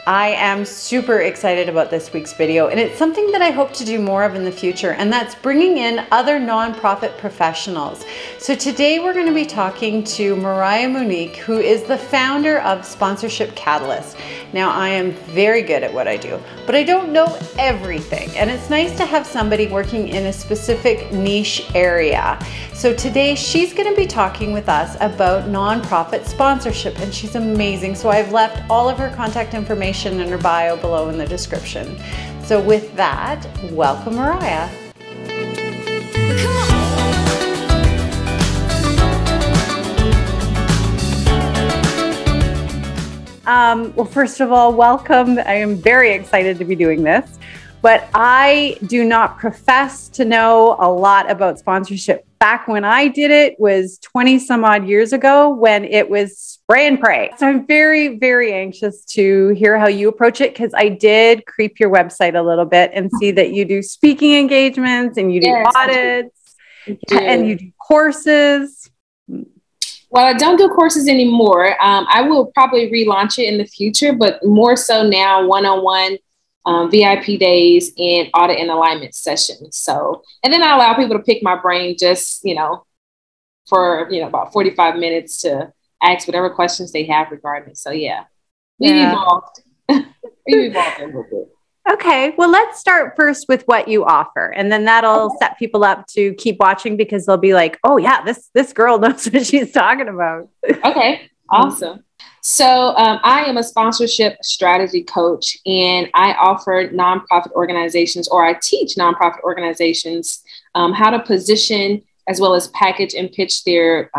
I am super excited about this week's video, and it's something that I hope to do more of in the future, and that's bringing in other nonprofit professionals. So today we're going to be talking to MONIQUE, who is the founder of Sponsorship Catalyst. Now, I am very good at what I do, but I don't know everything, and it's nice to have somebody working in a specific niche area. So today she's going to be talking with us about nonprofit sponsorship, and she's amazing. So I've left all of her contact information in her bio below in the description. So with that, welcome Mariah. Well, first of all, welcome. I am very excited to be doing this, but I do not profess to know a lot about sponsorship. Back when I did it was 20 some odd years ago when it was spray and pray. So I'm very, very anxious to hear how you approach it, because I did creep your website a little bit and see that you do speaking engagements and you do audits and you do courses. Well, I don't do courses anymore. I will probably relaunch it in the future, but more so now one-on-one VIP days and audit and alignment sessions. So, and then I allow people to pick my brain just, for, about 45 minutes to ask whatever questions they have regarding it. So yeah, we've evolved. We've evolved a little bit. Okay, well, let's start first with what you offer, and then that'll set people up to keep watching, because they'll be like, oh yeah, this girl knows what she's talking about. Okay, awesome. So I am a sponsorship strategy coach, and I offer nonprofit organizations, or I teach nonprofit organizations how to position as well as package and pitch their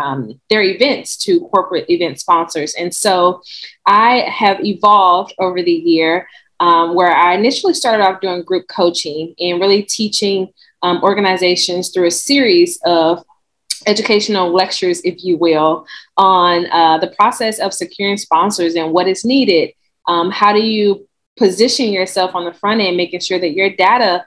events to corporate event sponsors. And so I have evolved over the year, where I initially started off doing group coaching and really teaching organizations through a series of educational lectures, if you will, on the process of securing sponsors and what is needed. How do you position yourself on the front end, making sure that your data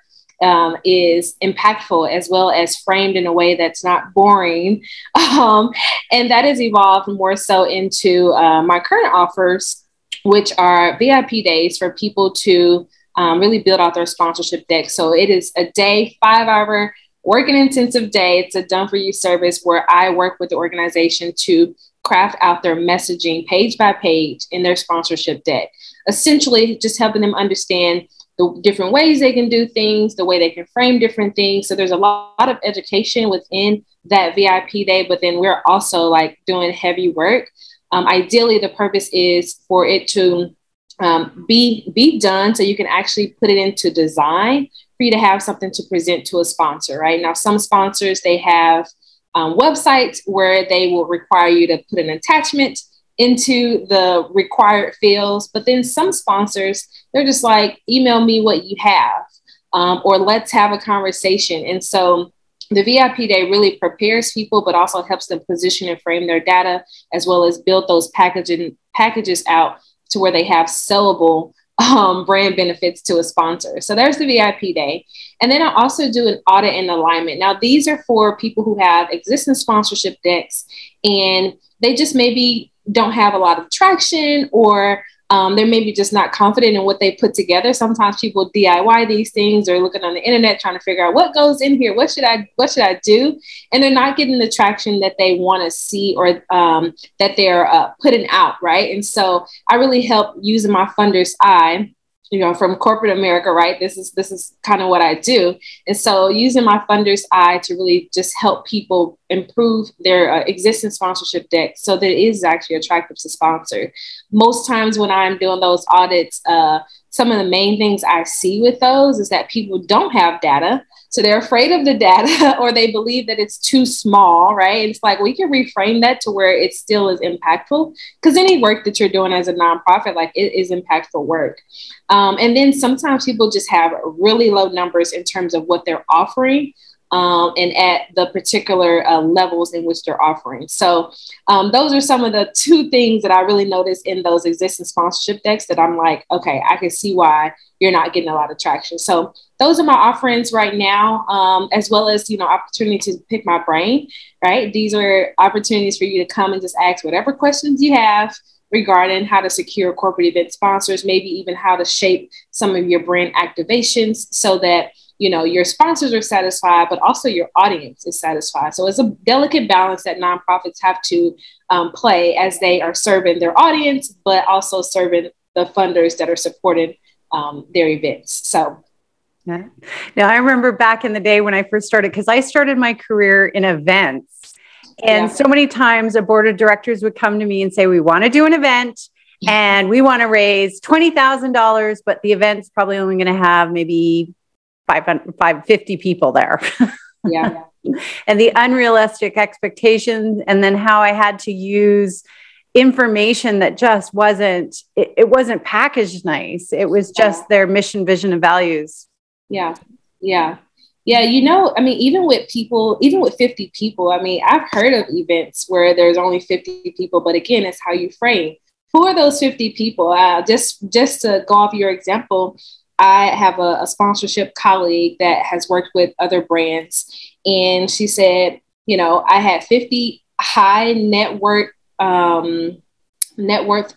is impactful as well as framed in a way that's not boring. And that has evolved more so into my current offers, which are VIP days for people to really build out their sponsorship deck. So it is a day, 5-hour working intensive day. It's a done for you service where I work with the organization to craft out their messaging page by page in their sponsorship deck, essentially just helping them understand the different ways they can do things, the way they can frame different things. So there's a lot of education within that VIP day, but then we're also like doing heavy work. Ideally, the purpose is for it to be done so you can actually put it into design for you to have something to present to a sponsor, right? Now, some sponsors, they have websites where they will require you to put an attachment into the required fields. But then some sponsors, they're just like, email me what you have, or let's have a conversation. And so the VIP day really prepares people, but also helps them position and frame their data, as well as build those packages out to where they have sellable brand benefits to a sponsor. So there's the VIP day. And then I also do an audit and alignment. Now, these are for people who have existing sponsorship decks, and they just maybe don't have a lot of traction, or they're maybe just not confident in what they put together. Sometimes people DIY these things, or looking on the internet trying to figure out what goes in here. What should I do? And they're not getting the traction that they want to see, or that they're putting out, right? And so I really help using my funder's eye, from corporate America, right? This is kind of what I do. And so using my funder's eye to really just help people improve their existing sponsorship deck so that it is actually attractive to sponsor. Most times when I'm doing those audits, some of the main things I see with those is that people don't have data. So they're afraid of the data, or they believe that it's too small, right? And it's like, we can reframe that to where it still is impactful, because any work that you're doing as a nonprofit, like, it is impactful work. And then sometimes people just have really low numbers in terms of what they're offering, and at the particular levels in which they're offering. So those are some of the two things that I really noticed in those existing sponsorship decks that I'm like, okay, I can see why you're not getting a lot of traction. So those are my offerings right now, as well as, opportunity to pick my brain, right? These are opportunities for you to come and just ask whatever questions you have, regarding how to secure corporate event sponsors, maybe even how to shape some of your brand activations so that, you know, your sponsors are satisfied, but also your audience is satisfied. So it's a delicate balance that nonprofits have to play as they are serving their audience, but also serving the funders that are supporting their events. So. Yeah. Now, I remember back in the day when I first started, because I started my career in events. And so many times a board of directors would come to me and say, we want to do an event and we want to raise $20,000, but the event's probably only going to have maybe 550 people there. Yeah. And the unrealistic expectations, and then how I had to use information that just wasn't, it wasn't packaged nice. It was just their mission, vision, and values. Yeah. Yeah. Yeah, you know, I mean, even with 50 people, I mean, I've heard of events where there's only 50 people, but again, it's how you frame. Who are those 50 people? Just to go off your example, I have a sponsorship colleague that has worked with other brands, and she said, you know, I had 50 high net worth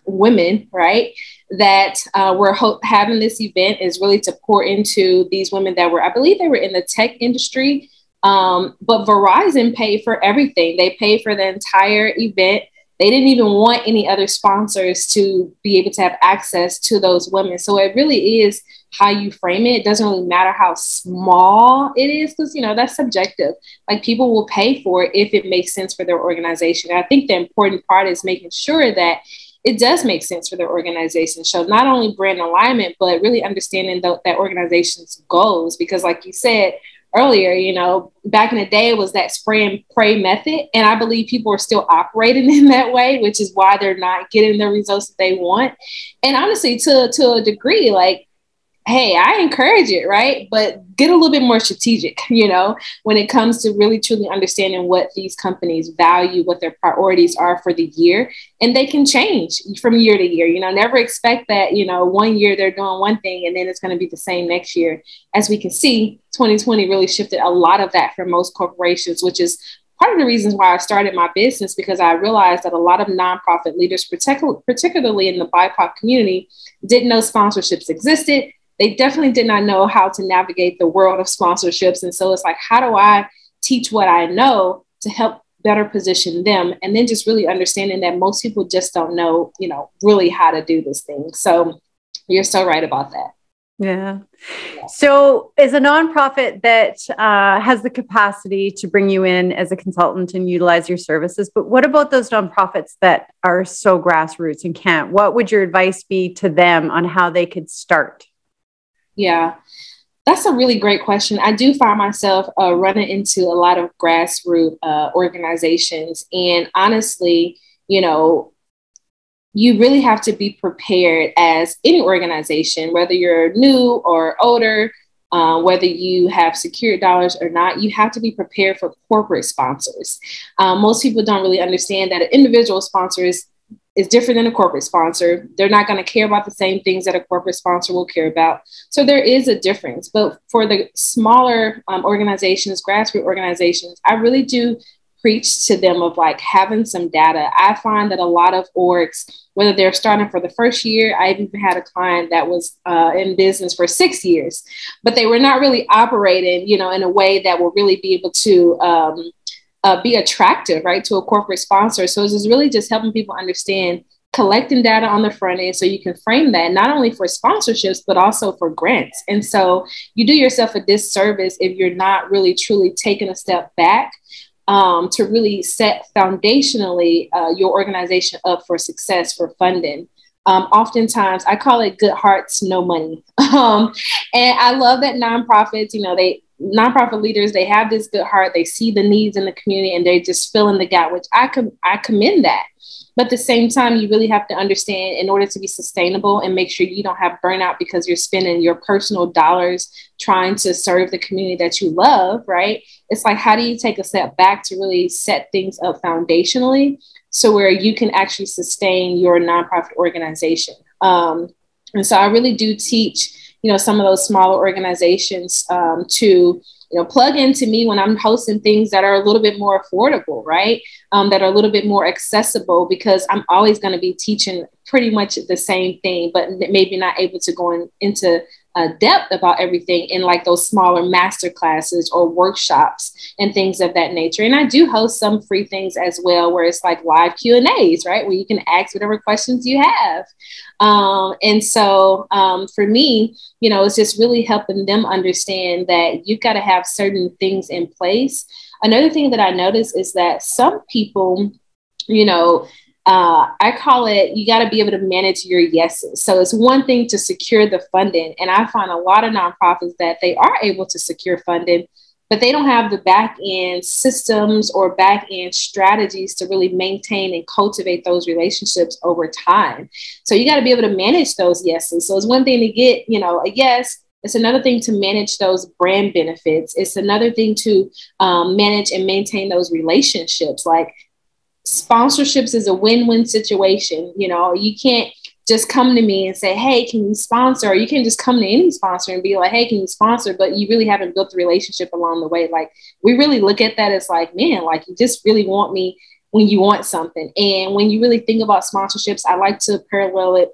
women, right, that were having this event is really to pour into these women that were, I believe they were in the tech industry, but Verizon paid for everything. They paid for the entire event. They didn't even want any other sponsors to be able to have access to those women. So it really is how you frame it. It doesn't really matter how small it is, because, you know, that's subjective. Like, people will pay for it if it makes sense for their organization. And I think the important part is making sure that it does make sense for their organization. So not only brand alignment, but really understanding that organization's goals. Because like you said earlier, you know, back in the day, it was that spray and pray method. And I believe people are still operating in that way, which is why they're not getting the results that they want. And honestly, to a degree, like, hey, I encourage it, right? But get a little bit more strategic, you know, when it comes to really truly understanding what these companies value, what their priorities are for the year. And they can change from year to year. You know, never expect that, you know, one year they're doing one thing and then it's going to be the same next year. As we can see, 2020 really shifted a lot of that for most corporations, which is part of the reasons why I started my business, because I realized that a lot of nonprofit leaders, particularly in the BIPOC community, didn't know sponsorships existed. They definitely did not know how to navigate the world of sponsorships. And so it's like, how do I teach what I know to help better position them? And then just really understanding that most people just don't know, you know, really how to do this thing. So you're so right about that. Yeah. So as a nonprofit that has the capacity to bring you in as a consultant and utilize your services, but what about those nonprofits that are so grassroots and can't? What would your advice be to them on how they could start? Yeah, that's a really great question. I do find myself running into a lot of grassroots organizations. And honestly, you know, you really have to be prepared as any organization, whether you're new or older, whether you have secured dollars or not. You have to be prepared for corporate sponsors. Most people don't really understand that an individual sponsor is different than a corporate sponsor. They're not going to care about the same things that a corporate sponsor will care about. So there is a difference. But for the smaller organizations, grassroots organizations, I really do preach to them of like having some data. I find that a lot of orgs, whether they're starting for the first year, I've even had a client that was in business for 6 years, but they were not really operating, you know, in a way that will really be able to be attractive, right, to a corporate sponsor. So it's really just helping people understand, collecting data on the front end so you can frame that not only for sponsorships, but also for grants. And so you do yourself a disservice if you're not really truly taking a step back to really set foundationally your organization up for success, for funding. Oftentimes, I call it good hearts, no money. And I love that nonprofits, you know, nonprofit leaders, they have this good heart. They see the needs in the community and they just fill in the gap, which I commend that. But at the same time, you really have to understand, in order to be sustainable and make sure you don't have burnout because you're spending your personal dollars trying to serve the community that you love, right? It's like, how do you take a step back to really set things up foundationally so where you can actually sustain your nonprofit organization? And so I really do teach, you know, some of those smaller organizations to plug into me when I'm hosting things that are a little bit more affordable, right? That are a little bit more accessible, because I'm always going to be teaching pretty much the same thing, but maybe not able to go into depth about everything in like those smaller master classes or workshops and things of that nature. And I do host some free things as well, where it's like live Q&As, right? Where you can ask whatever questions you have. And so for me, it's just really helping them understand that you've got to have certain things in place. Another thing that I notice is that some people, I call it, you got to be able to manage your yeses. So it's one thing to secure the funding. And I find a lot of nonprofits that they are able to secure funding, but they don't have the back end systems or back end strategies to really maintain and cultivate those relationships over time. So you got to be able to manage those yeses. So it's one thing to get, a yes. It's another thing to manage those brand benefits. It's another thing to manage and maintain those relationships. Like, sponsorships is a win-win situation. You can't just come to me and say, hey, can you sponsor? Or you can just come to any sponsor and be like, hey, can you sponsor? But you really haven't built the relationship along the way. Like, we really look at that as like, man, like, you just really want me when you want something. And when you really think about sponsorships, I like to parallel it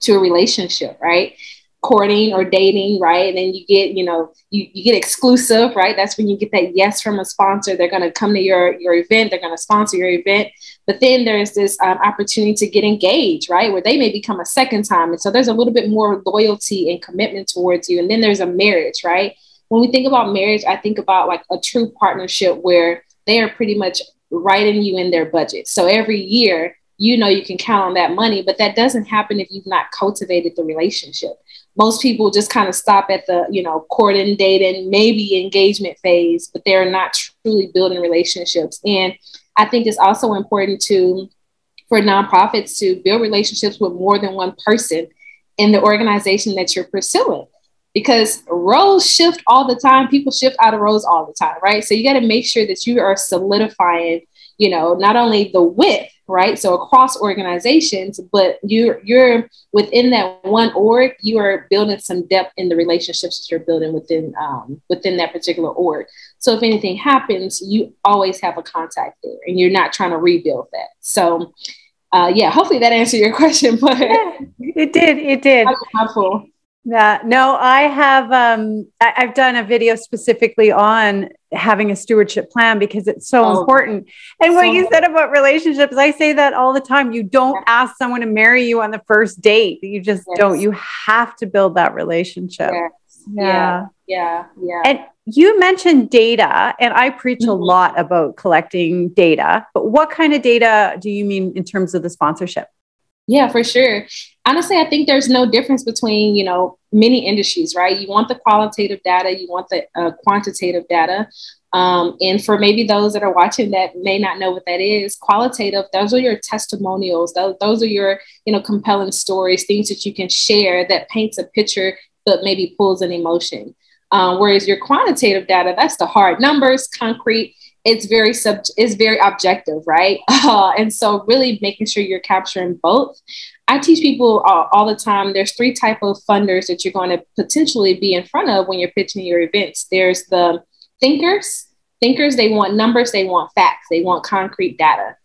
to a relationship, right? Courting or dating, right? And then you get, you get exclusive, right? That's when you get that yes from a sponsor. They're going to come to your event. They're going to sponsor your event. But then there's this opportunity to get engaged, right? Where they may become a second time. And so there's a little bit more loyalty and commitment towards you. And then there's a marriage, right? When we think about marriage, I think about like a true partnership where they are pretty much writing you in their budget. So every year, you can count on that money, but that doesn't happen if you've not cultivated the relationship. Most people just kind of stop at the, courting, dating, maybe engagement phase, but they're not truly building relationships. And I think it's also important for nonprofits to build relationships with more than one person in the organization that you're pursuing, because roles shift all the time. People shift out of roles all the time, right? So you got to make sure that you are solidifying, not only the width, right? So across organizations, but you're within that one org, you are building some depth in the relationships that you're building within that particular org. So if anything happens, you always have a contact there and you're not trying to rebuild that. So hopefully that answered your question, but yeah, it did. Helpful. Yeah, no, I have, I've done a video specifically on having a stewardship plan because it's so important. And what you said about relationships, I say that all the time. You don't ask someone to marry you on the first date. You just don't. You have to build that relationship. Yeah. And you mentioned data, and I preach a lot about collecting data, but what kind of data do you mean in terms of the sponsorship? Yeah, for sure. Honestly, I think there's no difference between, many industries, right? You want the qualitative data, you want the quantitative data. And for maybe those that are watching that may not know what that is, qualitative, those are your testimonials. Those are your, compelling stories, things that you can share that paints a picture, but maybe pulls an emotion. Whereas your quantitative data, that's the hard numbers, concrete. It's very objective, right? And so really making sure you're capturing both. I teach people all the time, there's 3 types of funders that you're going to potentially be in front of when you're pitching your events. There's the thinkers. They want numbers, they want facts, they want concrete data.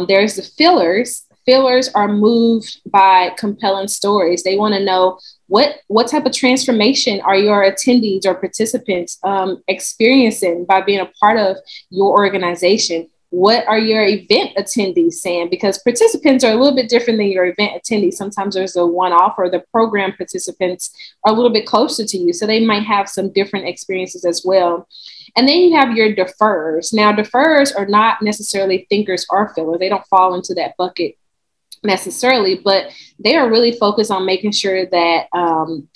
There's the fillers. Fillers are moved by compelling stories. They want to know what type of transformation are your attendees or participants experiencing by being a part of your organization? What are your event attendees saying? Because participants are a little bit different than your event attendees. Sometimes there's a one-off, or the program participants are a little bit closer to you. So they might have some different experiences as well. And then you have your deferrers. Now, deferrers are not necessarily thinkers or fillers. They don't fall into that bucket necessarily, but they are really focused on making sure that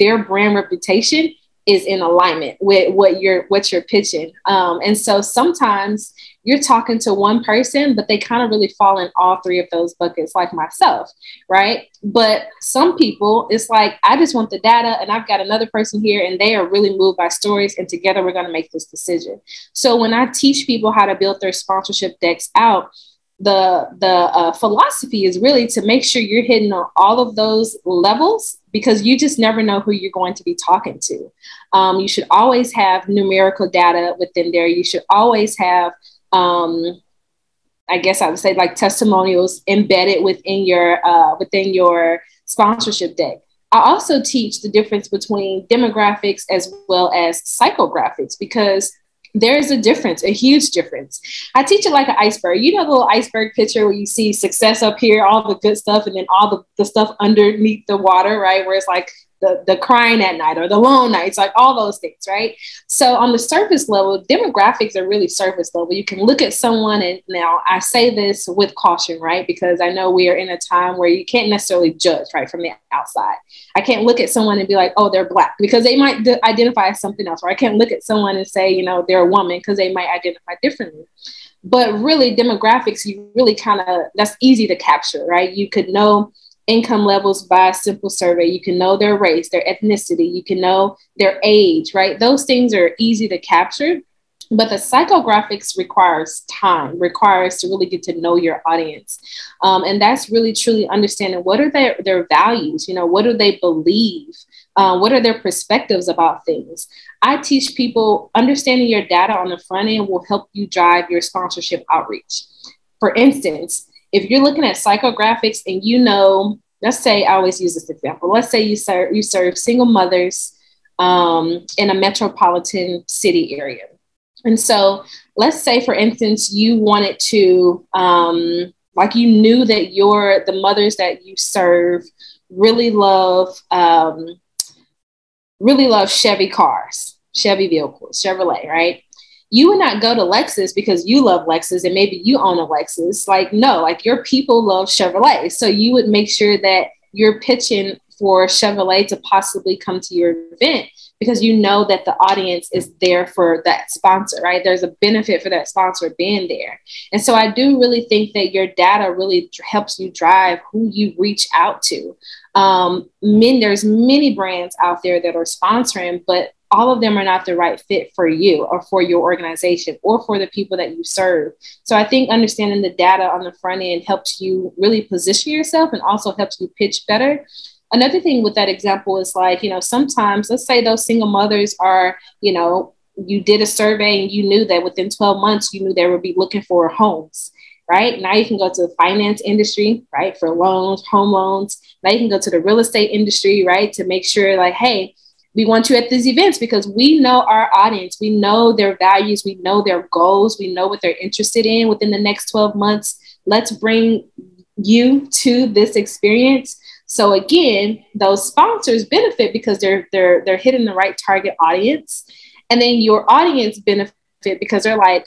their brand reputation is in alignment with what you're pitching. And so sometimes you're talking to one person, but they kind of really fall in all 3 of those buckets, like myself, right? But some people, it's like, I just want the data, and I've got another person here and they are really moved by stories, and together we're going to make this decision. So when I teach people how to build their sponsorship decks out, the philosophy is really to make sure you're hitting on all of those levels, because you just never know who you're going to be talking to. You should always have numerical data within there. You should always have, I guess I would say, like testimonials embedded within your sponsorship deck. I also teach the difference between demographics as well as psychographics, because there's a difference, a huge difference. I teach it like an iceberg. You know, the little iceberg picture where you see success up here, all the good stuff, and then all the stuff underneath the water, right? Where it's like the crying at night or the lone nights, like all those things, right? So on the surface level, demographics are really surface level. You can look at someone, and now I say this with caution, right? Because I know we are in a time where you can't necessarily judge, right, from the outside. I can't look at someone and be like, oh, they're Black, because they might identify as something else. Or I can't look at someone and say, you know, they're a woman, because they might identify differently. But really, demographics, you really that's easy to capture, right? You could know income levels by a simple survey. You can know their race, their ethnicity, you can know their age, right? Those things are easy to capture, but the psychographics requires to really get to know your audience. And that's really truly understanding what are their values, you know, what do they believe? What are their perspectives about things? I teach people understanding your data on the front end will help you drive your sponsorship outreach. For instance, if you're looking at psychographics and you know, let's say, I always use this example. Let's say you serve single mothers in a metropolitan city area. And so let's say, for instance, you wanted to, like you knew that the mothers that you serve really love Chevy cars, Chevy vehicles, Chevrolet, right? You would not go to Lexus because you love Lexus and maybe you own a Lexus. Like, no, like your people love Chevrolet. So you would make sure that you're pitching for Chevrolet to possibly come to your event, because you know that the audience is there for that sponsor, right? There's a benefit for that sponsor being there. And so I do really think that your data really helps you drive who you reach out to. There's many brands out there that are sponsoring, but all of them are not the right fit for you or for your organization or for the people that you serve. So I think understanding the data on the front end helps you really position yourself and also helps you pitch better. Another thing with that example is like, you know, sometimes let's say those single mothers are, you know, you did a survey and you knew that within 12 months, you knew they would be looking for homes, right? Now you can go to the finance industry, right? For loans, home loans. Now you can go to the real estate industry, right? To make sure like, hey, we want you at these events because we know our audience, we know their values, we know their goals, we know what they're interested in within the next 12 months. Let's bring you to this experience. So again, those sponsors benefit because they're hitting the right target audience. And then your audience benefit because they're like,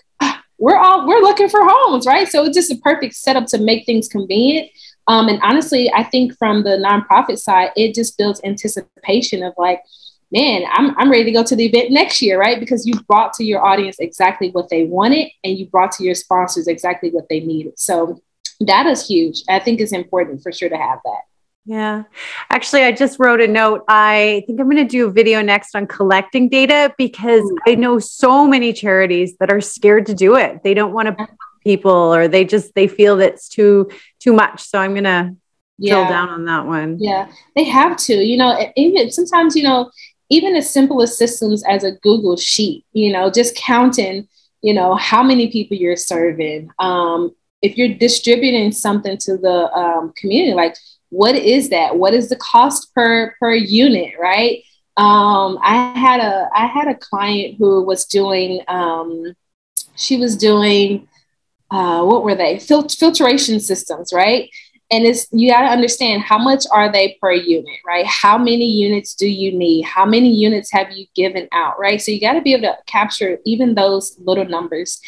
we're looking for homes, right? So it's just a perfect setup to make things convenient. And honestly, I think from the nonprofit side, it just builds anticipation of like, man, I'm ready to go to the event next year, right? Because you brought to your audience exactly what they wanted and you brought to your sponsors exactly what they needed. So that is huge. I think it's important for sure to have that. Yeah. Actually, I just wrote a note. I think I'm going to do a video next on collecting data because I know so many charities that are scared to do it. They don't want to people, or they feel that it's too much. So I'm going to drill down on that one. Yeah, they have to, you know, even sometimes, you know, even as simple as systems as a Google sheet, you know, just counting, you know, how many people you're serving. If you're distributing something to the community, like, what is that? What is the cost per unit, right? I had a client who was doing, what were they? Filtration systems, right? And you got to understand, how much are they per unit, right? How many units do you need? How many units have you given out, right? So you got to be able to capture even those little numbers,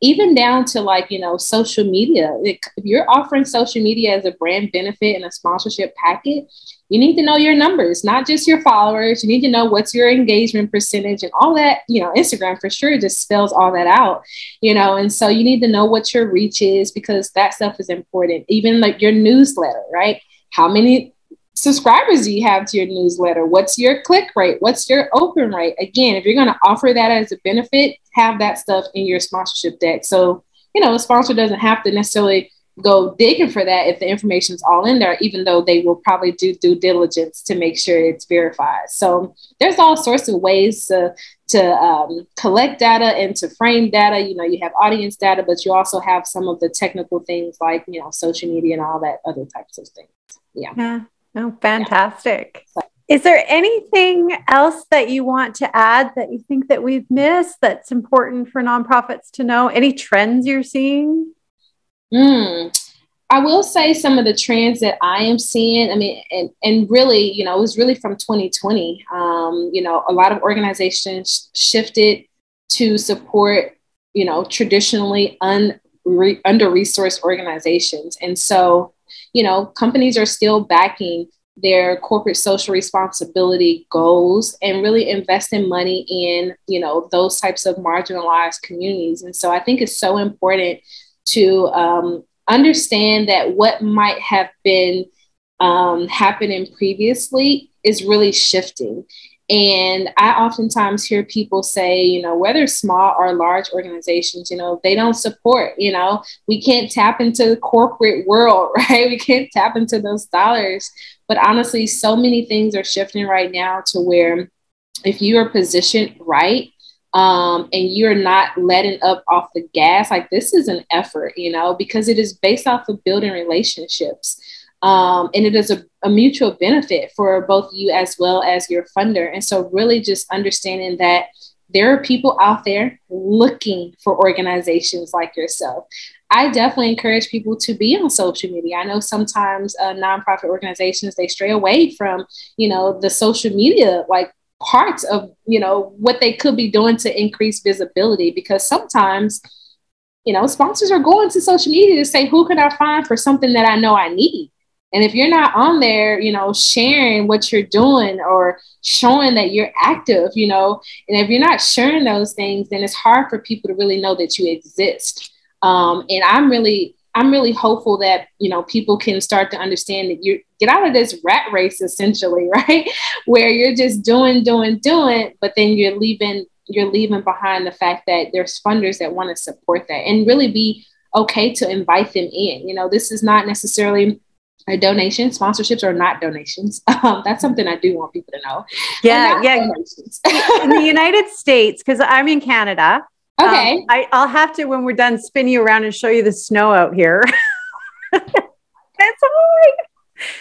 even down to like, you know, social media. If you're offering social media as a brand benefit in a sponsorship packet, you need to know your numbers, not just your followers. You need to know what's your engagement percentage and all that. You know, Instagram for sure just spells all that out, you know, and so you need to know what your reach is because that stuff is important. Even like your newsletter, right? How many subscribers do you have to your newsletter? What's your click rate? What's your open rate? Again, if you're going to offer that as a benefit, have that stuff in your sponsorship deck. So, you know, a sponsor doesn't have to necessarily go digging for that if the information's all in there, even though they will probably do due diligence to make sure it's verified. So there's all sorts of ways to collect data and to frame data. You know, you have audience data, but you also have some of the technical things like, you know, social media and all that other types of things. Yeah. Oh, fantastic. Yeah. Is there anything else that you want to add that you think that we've missed that's important for nonprofits to know? Any trends you're seeing? I will say some of the trends that I am seeing, I mean, and really, you know, it was really from 2020. You know, a lot of organizations shifted to support, you know, traditionally under-resourced organizations. And so, you know, companies are still backing their corporate social responsibility goals and really investing money in, you know, those types of marginalized communities. And so I think it's so important to understand that what might have been happening previously is really shifting. And I oftentimes hear people say, you know, whether small or large organizations, you know, they don't support, you know, we can't tap into the corporate world, right? We can't tap into those dollars. But honestly, so many things are shifting right now to where if you are positioned right, and you're not letting up off the gas, like this is an effort, you know, because it is based off of building relationships. And it is a mutual benefit for both you as well as your funder. And so really just understanding that there are people out there looking for organizations like yourself. I definitely encourage people to be on social media. I know sometimes nonprofit organizations, they stray away from, you know, the social media, like parts of, you know, what they could be doing to increase visibility, because sometimes, you know, sponsors are going to social media to say, who can I find for something that I know I need? And if you're not on there, you know, sharing what you're doing or showing that you're active, you know, and if you're not sharing those things, then it's hard for people to really know that you exist. And I'm really hopeful that, you know, people can start to understand that you get out of this rat race, essentially, right? Where you're just doing, but then you're leaving behind the fact that there's funders that want to support that, and really be okay to invite them in. You know, this is not necessarily a donation. Sponsorships are not donations. That's something I do want people to know. Yeah. In the United States, because I'm in Canada. Okay. I'll have to, when we're done, spin you around and show you the snow out here. That's hard.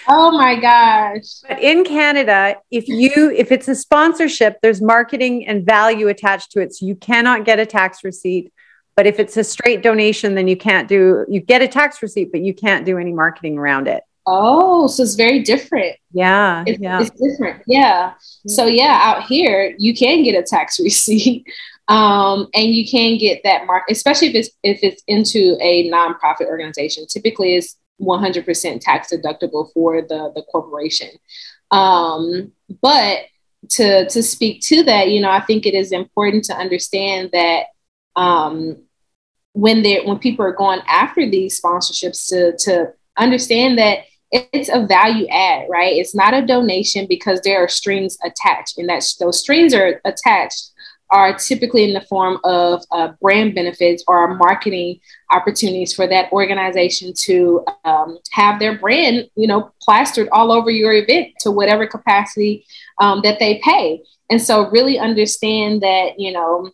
Oh my gosh. But in Canada, if it's a sponsorship, there's marketing and value attached to it. So you cannot get a tax receipt. But if it's a straight donation, then you get a tax receipt, but you can't do any marketing around it. Oh, so it's very different. Yeah. It's different. Yeah. So yeah, out here, you can get a tax receipt. And you can get that mark, especially if it's into a nonprofit organization. Typically, it's 100% tax deductible for the corporation. But to speak to that, you know, I think it is important to understand that when people are going after these sponsorships, to understand that it's a value add, right? It's not a donation, because there are strings attached, and those strings are typically in the form of brand benefits or marketing opportunities for that organization to have their brand, you know, plastered all over your event to whatever capacity that they pay. And so really understand that, you know,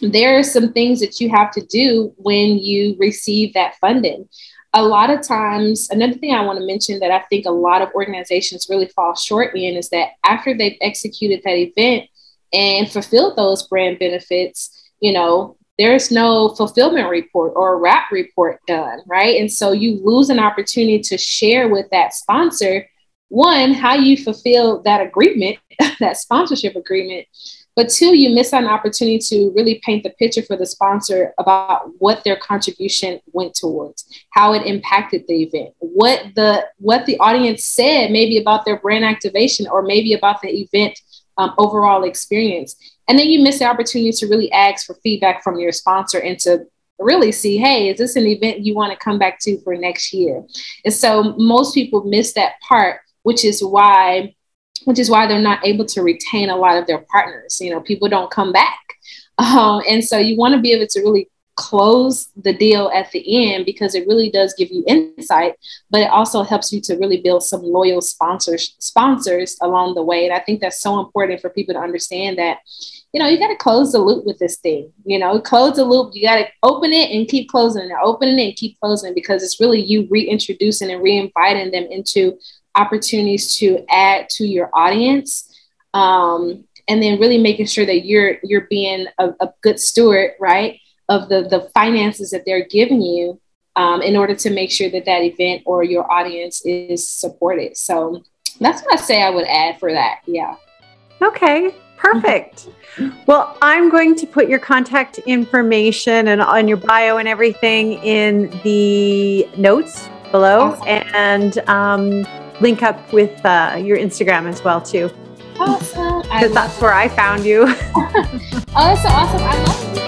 there are some things that you have to do when you receive that funding. A lot of times, another thing I want to mention that I think a lot of organizations really fall short in is that after they've executed that event and fulfilled those brand benefits, you know, there's no fulfillment report or a wrap report done, right? And so you lose an opportunity to share with that sponsor, one, how you fulfill that agreement, that sponsorship agreement. But two, you miss an opportunity to really paint the picture for the sponsor about what their contribution went towards, how it impacted the event, what the audience said, maybe about their brand activation or maybe about the event overall experience. And then you miss the opportunity to really ask for feedback from your sponsor and to really see, hey, is this an event you want to come back to for next year? And so most people miss that part, which is why they're not able to retain a lot of their partners. You know, people don't come back. And so you want to be able to really close the deal at the end, because it really does give you insight, but it also helps you to really build some loyal sponsors along the way. And I think that's so important for people to understand that, you know, you got to close the loop with this thing, you know, close the loop. You got to open it and keep closing it, opening it and keep closing, because it's really you reintroducing and reinviting them into opportunities to add to your audience. And then really making sure that you're being a good steward, right, of the finances that they're giving you, in order to make sure that that event or your audience is supported. So that's what I say I would add for that. Yeah. Okay, perfect. Well, I'm going to put your contact information and on your bio and everything in the notes below, and link up with your Instagram as well too. Awesome. Because that's where I found you. Oh, that's so awesome. I love it.